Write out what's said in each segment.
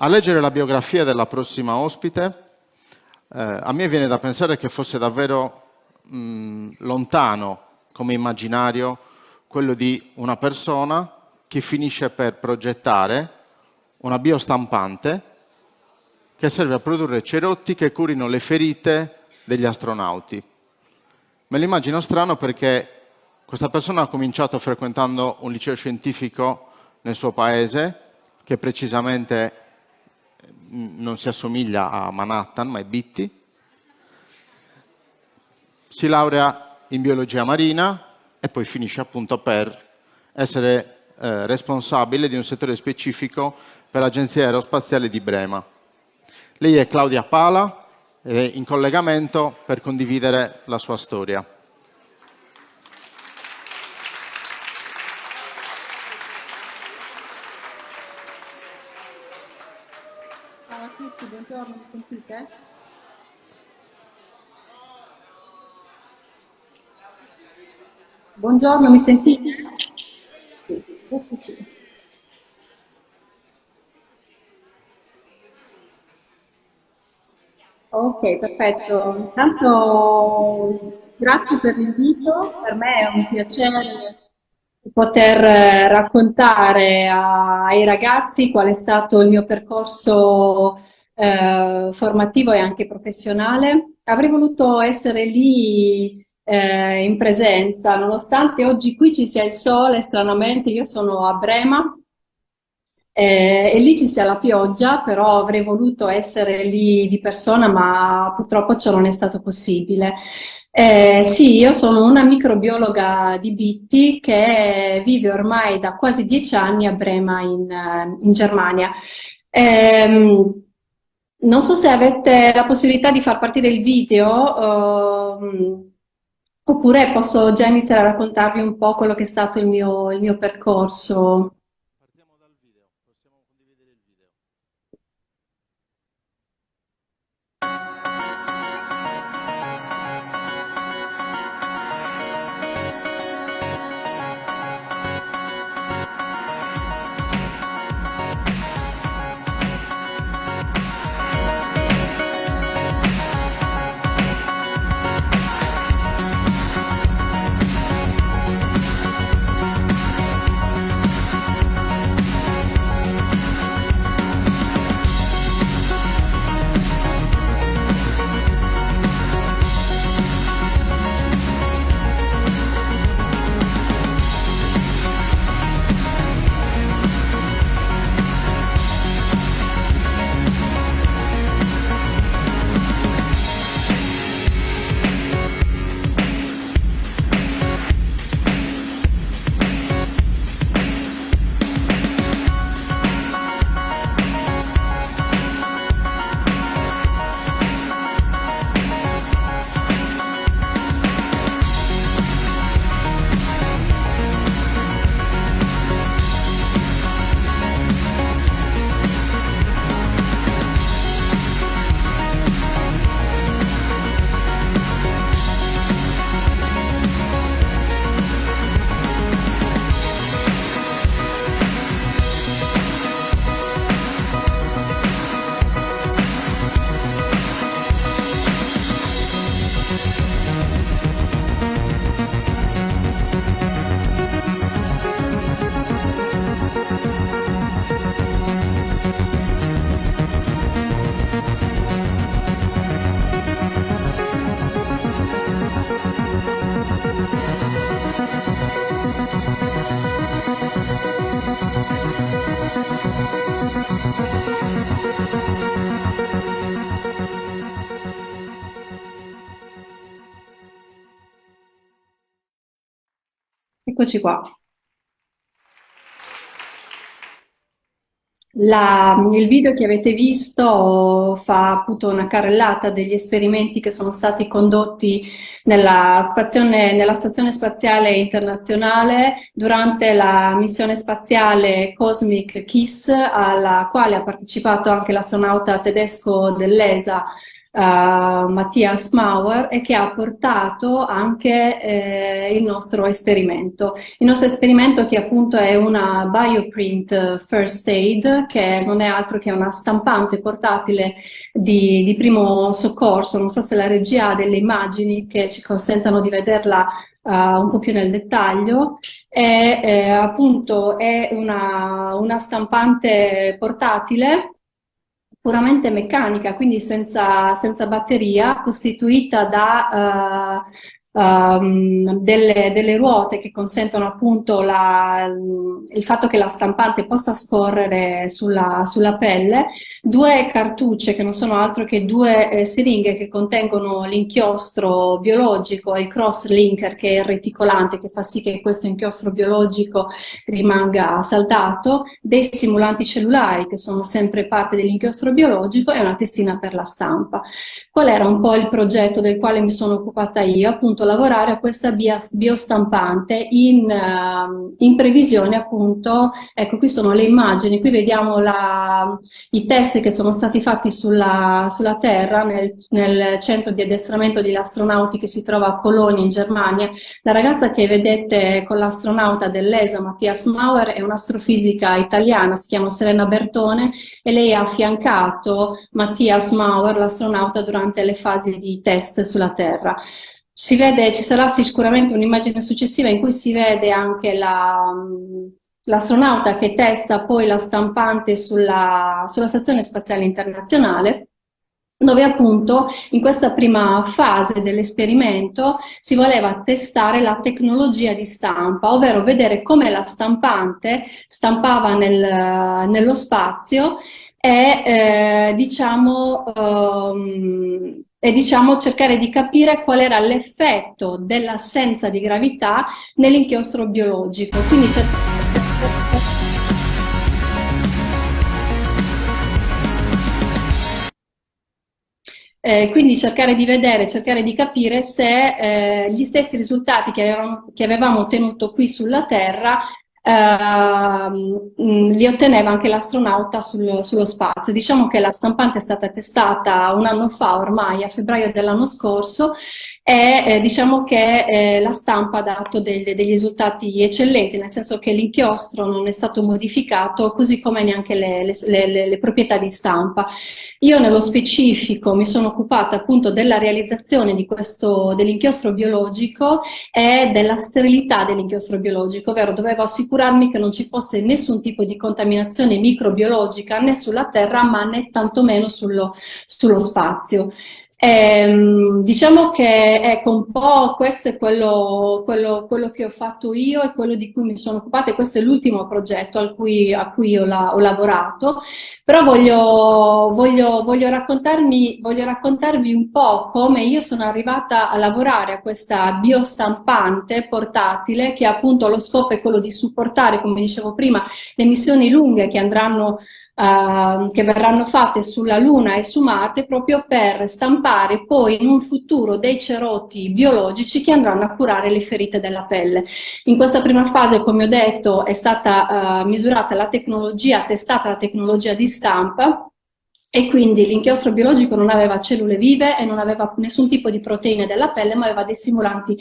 A leggere la biografia della prossima ospite, a me viene da pensare che fosse davvero lontano come immaginario quello di una persona che finisce per progettare una biostampante che serve a produrre cerotti che curino le ferite degli astronauti. Me lo immagino strano perché questa persona ha cominciato frequentando un liceo scientifico nel suo paese, che precisamente non si assomiglia a Manhattan, ma è Beatty. Si laurea in biologia marina e poi finisce appunto per essere responsabile di un settore specifico per l'Agenzia Aerospaziale di Brema. Lei è Claudia Pala ed è in collegamento per condividere la sua storia. Ciao a tutti, buongiorno, mi sentite? Buongiorno, mi sentite? Sì, adesso sì. Ok, perfetto. Intanto grazie per l'invito, per me è un piacere poter raccontare ai ragazzi qual è stato il mio percorso formativo e anche professionale. Avrei voluto essere lì in presenza, nonostante oggi qui ci sia il sole, stranamente io sono a Brema e lì ci sia la pioggia, però avrei voluto essere lì di persona, ma purtroppo ciò non è stato possibile. Sì, io sono una microbiologa di Bitti che vive ormai da quasi 10 anni a Brema in Germania. Non so se avete la possibilità di far partire il video, oppure posso già iniziare a raccontarvi un po' quello che è stato il mio percorso. Partiamo dal video, possiamo condividere il video. Eccoci qua. Il video che avete visto fa appunto una carrellata degli esperimenti che sono stati condotti nella Stazione Spaziale Internazionale durante la missione spaziale Cosmic Kiss, alla quale ha partecipato anche l'astronauta tedesco dell'ESA Matthias Maurer, e che ha portato anche il nostro esperimento. Il nostro esperimento, che appunto è una Bioprint First Aid, che non è altro che una stampante portatile di primo soccorso. Non so se la regia ha delle immagini che ci consentano di vederla un po' più nel dettaglio. Appunto è una stampante portatile puramente meccanica, quindi senza batteria, costituita da delle ruote che consentono appunto il fatto che la stampante possa scorrere sulla pelle, due cartucce che non sono altro che due siringhe che contengono l'inchiostro biologico e il cross-linker, che è il reticolante che fa sì che questo inchiostro biologico rimanga saldato, dei simulanti cellulari che sono sempre parte dell'inchiostro biologico e una testina per la stampa. Qual era un po' il progetto del quale mi sono occupata io? Appunto lavorare a questa biostampante in previsione appunto, ecco qui sono le immagini, qui vediamo i test che sono stati fatti sulla Terra nel centro di addestramento degli astronauti che si trova a Colonia in Germania. La ragazza che vedete con l'astronauta dell'ESA, Matthias Maurer, è un'astrofisica italiana, si chiama Serena Bertone, e lei ha affiancato Matthias Maurer, l'astronauta, durante le fasi di test sulla Terra. Si vede, ci sarà sicuramente un'immagine successiva in cui si vede anche l'astronauta che testa poi la stampante sulla Stazione Spaziale Internazionale, dove appunto in questa prima fase dell'esperimento si voleva testare la tecnologia di stampa, ovvero vedere come la stampante stampava nello spazio e diciamo cercare di capire qual era l'effetto dell'assenza di gravità nell'inchiostro biologico. Quindi cercare di vedere, cercare di capire se gli stessi risultati che avevamo ottenuto qui sulla Terra li otteneva anche l'astronauta sullo spazio. Diciamo che la stampante è stata testata un anno fa, ormai a febbraio dell'anno scorso, e diciamo che la stampa ha dato degli risultati eccellenti, nel senso che l'inchiostro non è stato modificato, così come neanche le proprietà di stampa. Io nello specifico mi sono occupata appunto della realizzazione dell'inchiostro biologico e della sterilità dell'inchiostro biologico, ovvero dovevo assicurarmi che non ci fosse nessun tipo di contaminazione microbiologica né sulla Terra, ma né tantomeno sullo spazio. Diciamo che ecco, un po' questo è quello che ho fatto io e quello di cui mi sono occupata, e questo è l'ultimo progetto a cui ho lavorato. Però voglio raccontarvi un po' come io sono arrivata a lavorare a questa biostampante portatile, che appunto lo scopo è quello di supportare, come dicevo prima, le missioni lunghe che verranno fatte sulla Luna e su Marte, proprio per stampare poi in un futuro dei cerotti biologici che andranno a curare le ferite della pelle. In questa prima fase, come ho detto, è stata misurata la tecnologia, testata la tecnologia di stampa, e quindi l'inchiostro biologico non aveva cellule vive e non aveva nessun tipo di proteine della pelle, ma aveva dei simulanti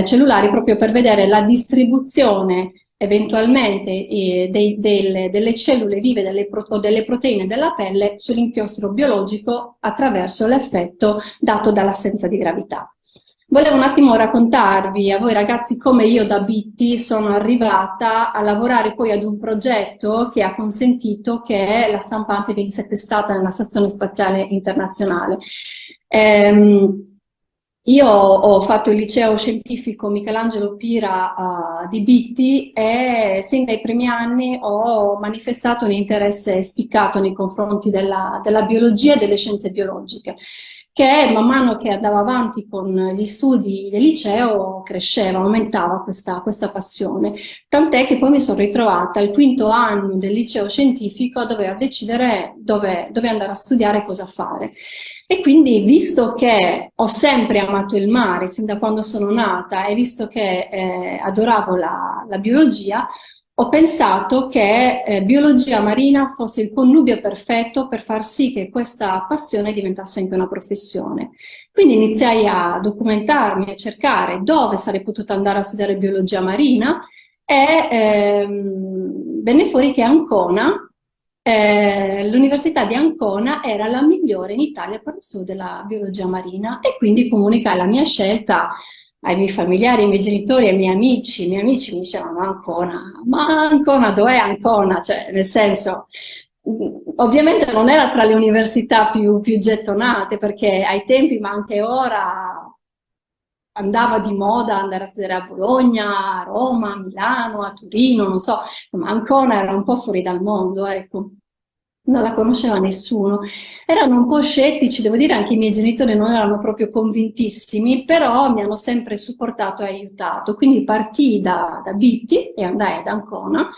cellulari, proprio per vedere la distribuzione eventualmente delle cellule vive o delle proteine della pelle sull'inchiostro biologico attraverso l'effetto dato dall'assenza di gravità. Volevo un attimo raccontarvi a voi ragazzi come io da Bitti sono arrivata a lavorare poi ad un progetto che ha consentito che la stampante venisse testata nella Stazione Spaziale Internazionale. Io ho fatto il liceo scientifico Michelangelo Pira di Bitti, e sin dai primi anni ho manifestato un interesse spiccato nei confronti della biologia e delle scienze biologiche, che man mano che andavo avanti con gli studi del liceo cresceva, aumentava questa passione, tant'è che poi mi sono ritrovata al quinto anno del liceo scientifico a dover decidere dove andare a studiare e cosa fare. E quindi, visto che ho sempre amato il mare sin da quando sono nata, e visto che adoravo la biologia, ho pensato che biologia marina fosse il connubio perfetto per far sì che questa passione diventasse anche una professione. Quindi iniziai a documentarmi, a cercare dove sarei potuta andare a studiare biologia marina e venne fuori che Ancona, l'Università di Ancona era la migliore in Italia per lo studio della biologia marina e quindi comunicai la mia scelta ai miei familiari, ai miei genitori, ai miei amici. I miei amici mi dicevano Ancona, ma Ancona dov'è Ancona? Cioè, nel senso, ovviamente non era tra le università più gettonate, perché ai tempi, ma anche ora, andava di moda andare a studiare a Bologna, a Roma, a Milano, a Torino, non so, insomma, Ancona era un po' fuori dal mondo, ecco. Non la conosceva nessuno. Erano un po' scettici, devo dire, anche i miei genitori non erano proprio convintissimi, però mi hanno sempre supportato e aiutato. Quindi partii da Bitti e andai ad Ancona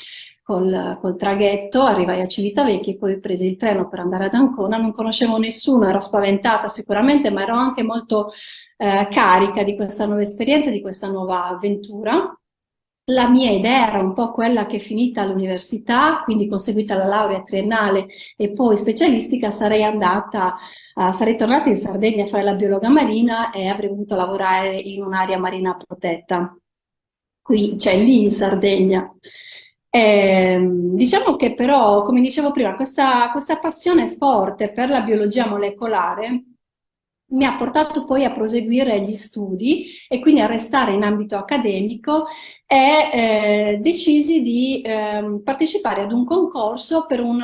col traghetto, arrivai a Civitavecchia, poi presi il treno per andare ad Ancona, non conoscevo nessuno, ero spaventata sicuramente, ma ero anche molto carica di questa nuova esperienza, di questa nuova avventura. La mia idea era un po' quella che finita l'università, quindi conseguita la laurea triennale e poi specialistica, sarei tornata in Sardegna a fare la biologa marina e avrei voluto lavorare in un'area marina protetta, qui, cioè lì in Sardegna. Diciamo che però, come dicevo prima, questa passione forte per la biologia molecolare mi ha portato poi a proseguire gli studi e quindi a restare in ambito accademico e decisi di partecipare ad un concorso per un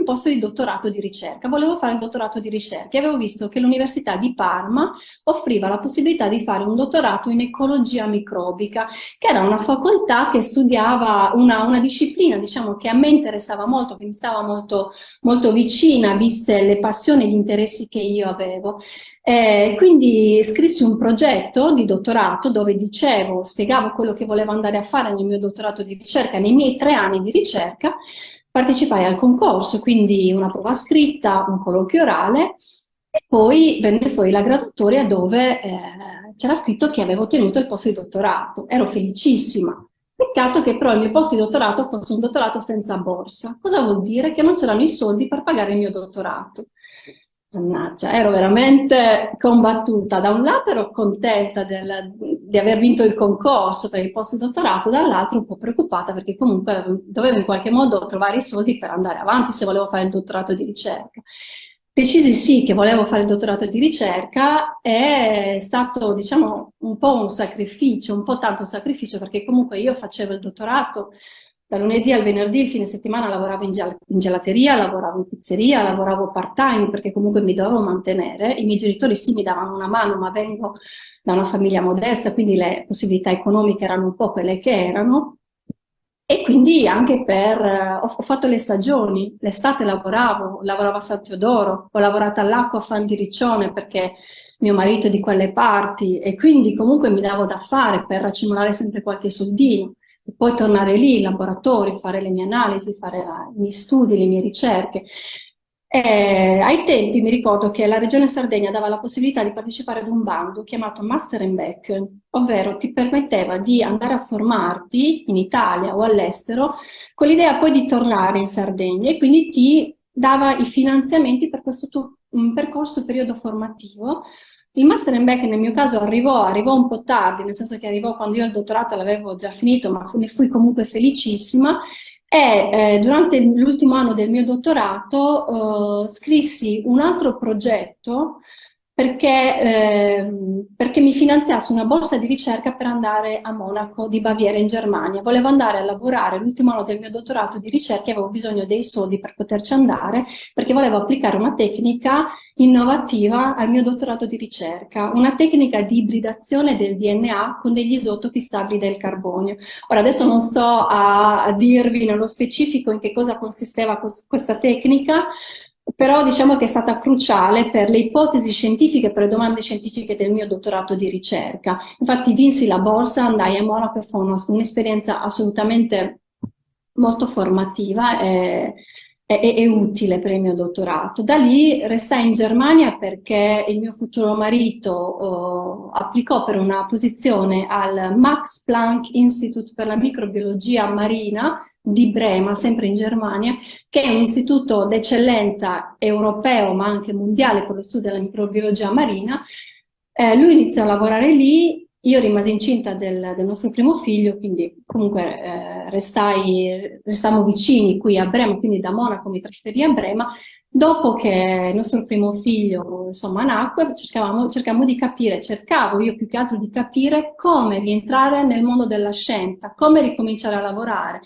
posto di dottorato di ricerca. Volevo fare il dottorato di ricerca e avevo visto che l'Università di Parma offriva la possibilità di fare un dottorato in ecologia microbica, che era una facoltà che studiava una disciplina, diciamo, che a me interessava molto, che mi stava molto vicina, viste le passioni e gli interessi che io avevo. Quindi scrissi un progetto di dottorato dove spiegavo quello che volevo andare a fare nel mio dottorato di ricerca, nei miei 3 anni di ricerca, partecipai al concorso, quindi una prova scritta, un colloquio orale e poi venne fuori la graduatoria dove c'era scritto che avevo ottenuto il posto di dottorato. Ero felicissima. Peccato che però il mio posto di dottorato fosse un dottorato senza borsa. Cosa vuol dire? Che non c'erano i soldi per pagare il mio dottorato. Mannaggia, ero veramente combattuta. Da un lato ero contenta di aver vinto il concorso per il post dottorato, dall'altro un po' preoccupata perché comunque dovevo in qualche modo trovare i soldi per andare avanti se volevo fare il dottorato di ricerca. Decisi sì che volevo fare il dottorato di ricerca, è stato diciamo un po' un sacrificio, un po' tanto sacrificio perché comunque io facevo il dottorato dal lunedì al venerdì, il fine settimana lavoravo in gelateria, lavoravo in pizzeria, lavoravo part-time perché comunque mi dovevo mantenere. I miei genitori sì mi davano una mano, ma vengo da una famiglia modesta, quindi le possibilità economiche erano un po' quelle che erano. E quindi anche ho fatto le stagioni, l'estate lavoravo a San Teodoro, ho lavorato all'Acqua Fan di Riccione perché mio marito è di quelle parti e quindi comunque mi davo da fare per accumulare sempre qualche soldino e poi tornare lì in laboratorio, fare le mie analisi, fare i miei studi, le mie ricerche. Ai tempi mi ricordo che la Regione Sardegna dava la possibilità di partecipare ad un bando chiamato Master and Back, ovvero ti permetteva di andare a formarti in Italia o all'estero con l'idea poi di tornare in Sardegna e quindi ti dava i finanziamenti per questo tuo percorso periodo formativo. Il Master and Back nel mio caso arrivò un po' tardi, nel senso che arrivò quando io il dottorato l'avevo già finito, ma ne fui comunque felicissima e durante l'ultimo anno del mio dottorato scrissi un altro progetto perché mi finanziasse una borsa di ricerca per andare a Monaco di Baviera in Germania. Volevo andare a lavorare l'ultimo anno del mio dottorato di ricerca e avevo bisogno dei soldi per poterci andare perché volevo applicare una tecnica innovativa al mio dottorato di ricerca, una tecnica di ibridazione del DNA con degli isotopi stabili del carbonio. Ora adesso non sto a dirvi nello specifico in che cosa consisteva questa tecnica, però diciamo che è stata cruciale per le ipotesi scientifiche, per le domande scientifiche del mio dottorato di ricerca. Infatti vinsi la borsa, andai a Monaco e fu un'esperienza assolutamente molto formativa e utile per il mio dottorato. Da lì restai in Germania perché il mio futuro marito applicò per una posizione al Max Planck Institute per la microbiologia marina di Brema, sempre in Germania, che è un istituto d'eccellenza europeo ma anche mondiale per lo studio della microbiologia marina. Lui iniziò a lavorare lì, io rimasi incinta del nostro primo figlio, quindi comunque restammo vicini qui a Brema, quindi da Monaco mi trasferì a Brema. Dopo che il nostro primo figlio, insomma, nacque, cercavamo di capire, cercavo io più che altro di capire come rientrare nel mondo della scienza, come ricominciare a lavorare.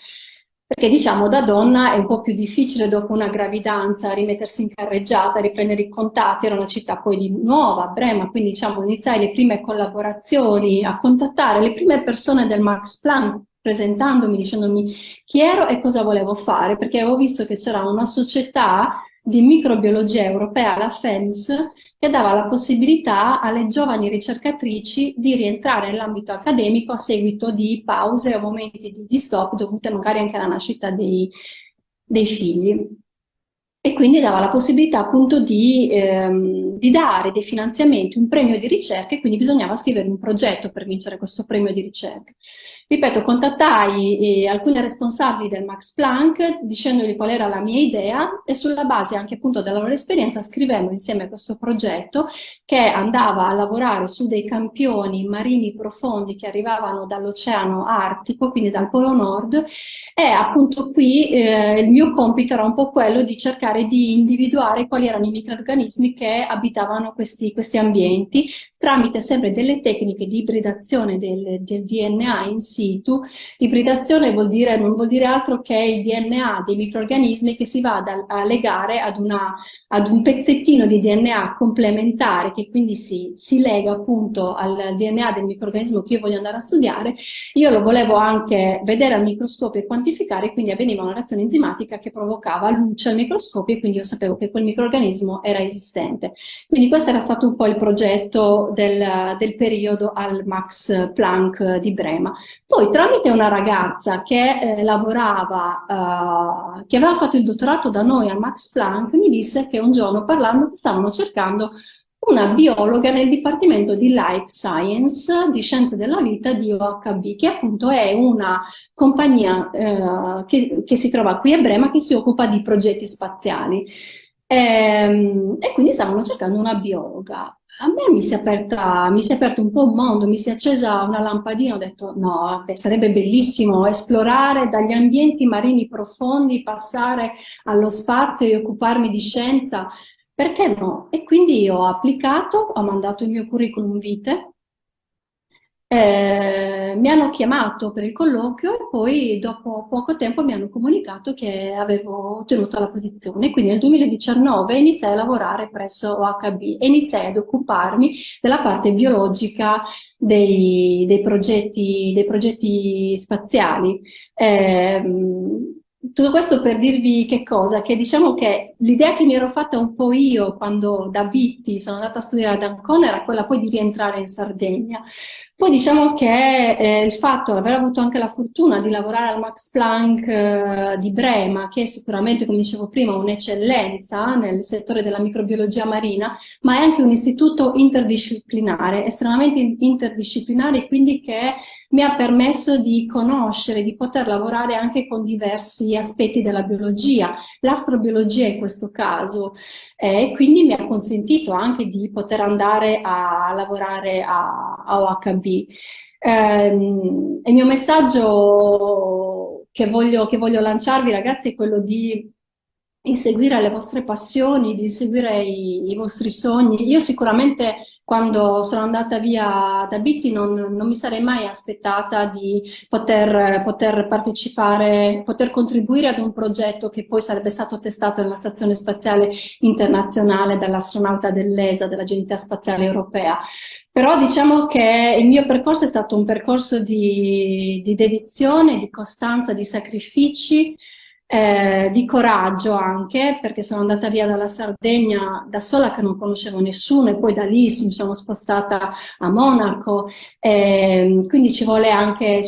Perché diciamo da donna è un po' più difficile dopo una gravidanza rimettersi in carreggiata, riprendere i contatti, era una città poi di nuova, Brema, quindi diciamo iniziai le prime collaborazioni, a contattare le prime persone del Max Planck, presentandomi, dicendomi chi ero e cosa volevo fare, perché avevo visto che c'era una società di microbiologia europea, la FEMS, che dava la possibilità alle giovani ricercatrici di rientrare nell'ambito accademico a seguito di pause o momenti di stop dovute magari anche alla nascita dei figli. E quindi dava la possibilità appunto di dare dei finanziamenti, un premio di ricerca, e quindi bisognava scrivere un progetto per vincere questo premio di ricerca. Ripeto, contattai alcuni responsabili del Max Planck dicendogli qual era la mia idea, e sulla base anche appunto della loro esperienza scrivemmo insieme questo progetto che andava a lavorare su dei campioni marini profondi che arrivavano dall'Oceano Artico, quindi dal Polo Nord, e appunto qui il mio compito era un po' quello di cercare di individuare quali erano i microrganismi che abitavano questi ambienti, tramite sempre delle tecniche di ibridazione del DNA in situ. Ibridazione non vuol dire altro che il DNA dei microrganismi che si va a legare ad un pezzettino di DNA complementare, che quindi si lega appunto al DNA del microrganismo che io voglio andare a studiare. Io lo volevo anche vedere al microscopio e quantificare, quindi avveniva una reazione enzimatica che provocava luce al microscopio, e quindi io sapevo che quel microrganismo era esistente. Quindi questo era stato un po' il progetto del periodo al Max Planck di Brema. Poi tramite una ragazza che lavorava, che aveva fatto il dottorato da noi al Max Planck, mi disse che un giorno parlando che stavano cercando una biologa nel Dipartimento di Life Science, di Scienze della Vita di OHB, che appunto è una compagnia che si trova qui a Brema, che si occupa di progetti spaziali. E quindi stavano cercando una biologa. A me mi si è aperto un po' un mondo, mi si è accesa una lampadina, ho detto no, beh, sarebbe bellissimo esplorare dagli ambienti marini profondi, passare allo spazio e occuparmi di scienza, perché no? E quindi ho applicato, ho mandato il mio curriculum vitae, mi hanno chiamato per il colloquio e poi dopo poco tempo mi hanno comunicato che avevo ottenuto la posizione. Quindi nel 2019 iniziai a lavorare presso OHB e iniziai ad occuparmi della parte biologica dei progetti spaziali. Tutto questo per dirvi che cosa? Che diciamo che l'idea che mi ero fatta un po' io quando da Bitti sono andata a studiare ad Ancona era quella poi di rientrare in Sardegna. Poi diciamo che il fatto di aver avuto anche la fortuna di lavorare al Max Planck di Brema, che è sicuramente, come dicevo prima, un'eccellenza nel settore della microbiologia marina, ma è anche un istituto interdisciplinare, estremamente interdisciplinare, quindi che mi ha permesso di conoscere, di poter lavorare anche con diversi aspetti della biologia, l'astrobiologia in questo caso, e quindi mi ha consentito anche di poter andare a lavorare a OHB. Il mio messaggio che voglio lanciarvi, ragazzi, è quello di inseguire le vostre passioni, di inseguire i vostri sogni. Io sicuramente quando sono andata via da Bitti non mi sarei mai aspettata di poter partecipare, poter contribuire ad un progetto che poi sarebbe stato testato nella Stazione Spaziale Internazionale dall'astronauta dell'ESA, dell'Agenzia Spaziale Europea. Però diciamo che il mio percorso è stato un percorso di dedizione, di costanza, di sacrifici, di coraggio anche, perché sono andata via dalla Sardegna da sola che non conoscevo nessuno, e poi da lì mi sono spostata a Monaco, quindi ci vuole anche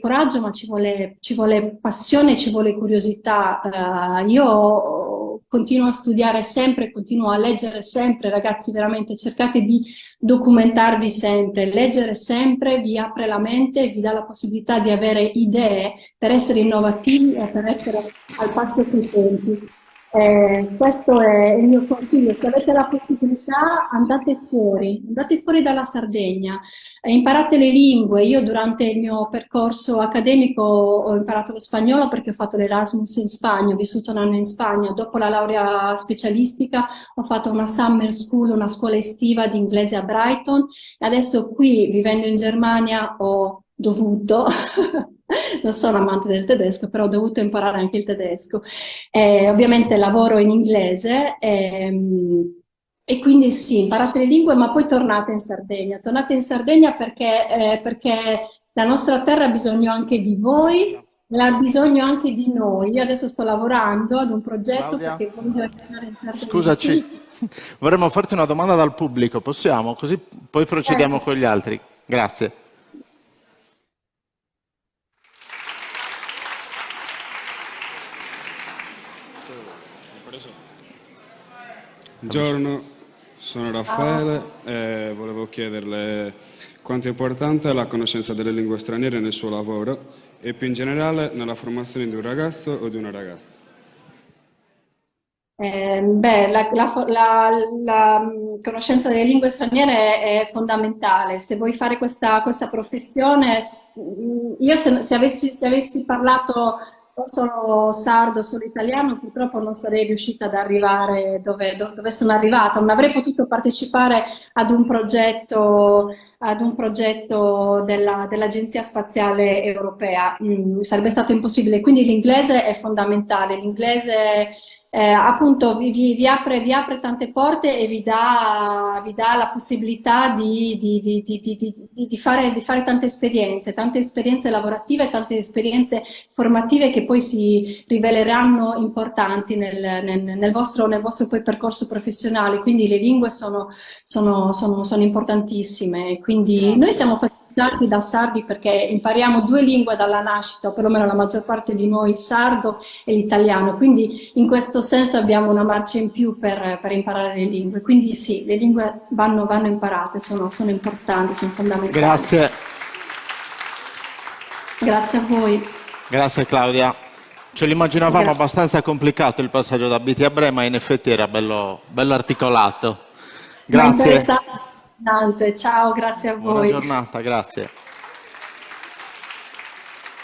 coraggio, ma ci vuole passione, ci vuole curiosità. Io continuo a studiare sempre, continuo a leggere sempre, ragazzi, veramente cercate di documentarvi sempre, leggere sempre vi apre la mente, vi dà la possibilità di avere idee per essere innovativi e per essere al passo coi tempi. Questo è il mio consiglio, se avete la possibilità andate fuori dalla Sardegna, imparate le lingue. Io durante il mio percorso accademico ho imparato lo spagnolo perché ho fatto l'Erasmus in Spagna, ho vissuto un anno in Spagna. Dopo la laurea specialistica ho fatto una summer school, una scuola estiva di inglese a Brighton e adesso qui, vivendo in Germania, ho dovuto, non sono amante del tedesco, però ho dovuto imparare anche il tedesco. Ovviamente lavoro in inglese e quindi sì, imparate le lingue, ma poi tornate in Sardegna. Tornate in Sardegna perché la nostra terra ha bisogno anche di voi, ma ha bisogno anche di noi. Io adesso sto lavorando ad un progetto Claudia, perché voglio tornare in Sardegna. scusaci, Sì, vorremmo farti una domanda dal pubblico, possiamo? Così poi procediamo certo. con gli altri. Grazie. Buongiorno, sono Raffaele e volevo chiederle quanto è importante la conoscenza delle lingue straniere nel suo lavoro e più in generale nella formazione di un ragazzo o di una ragazza. Beh, la conoscenza delle lingue straniere è fondamentale. Se vuoi fare questa professione, io se avessi parlato o solo sardo, o solo italiano, purtroppo non sarei riuscita ad arrivare dove sono arrivata. Non avrei potuto partecipare ad un progetto dell'Agenzia Spaziale Europea. Sarebbe stato impossibile. Quindi l'inglese è fondamentale. L'inglese appunto vi apre tante porte e vi dà la possibilità di fare tante esperienze lavorative, tante esperienze formative che poi si riveleranno importanti nel vostro poi percorso professionale. Quindi le lingue sono importantissime. Quindi noi Grazie. siamo facilitati da sardi perché impariamo due lingue dalla nascita, o perlomeno la maggior parte di noi, il sardo e l'italiano. Quindi in questo senso abbiamo una marcia in più per imparare le lingue. Quindi sì, le lingue vanno imparate, sono importanti, sono fondamentali. Grazie, Grazie a voi. grazie Claudia. Ce l'immaginavamo Grazie. abbastanza complicato il passaggio da BT a Bre, ma in effetti era bello articolato. Ma Grazie, interessante. Ciao, grazie a buona voi. giornata, grazie.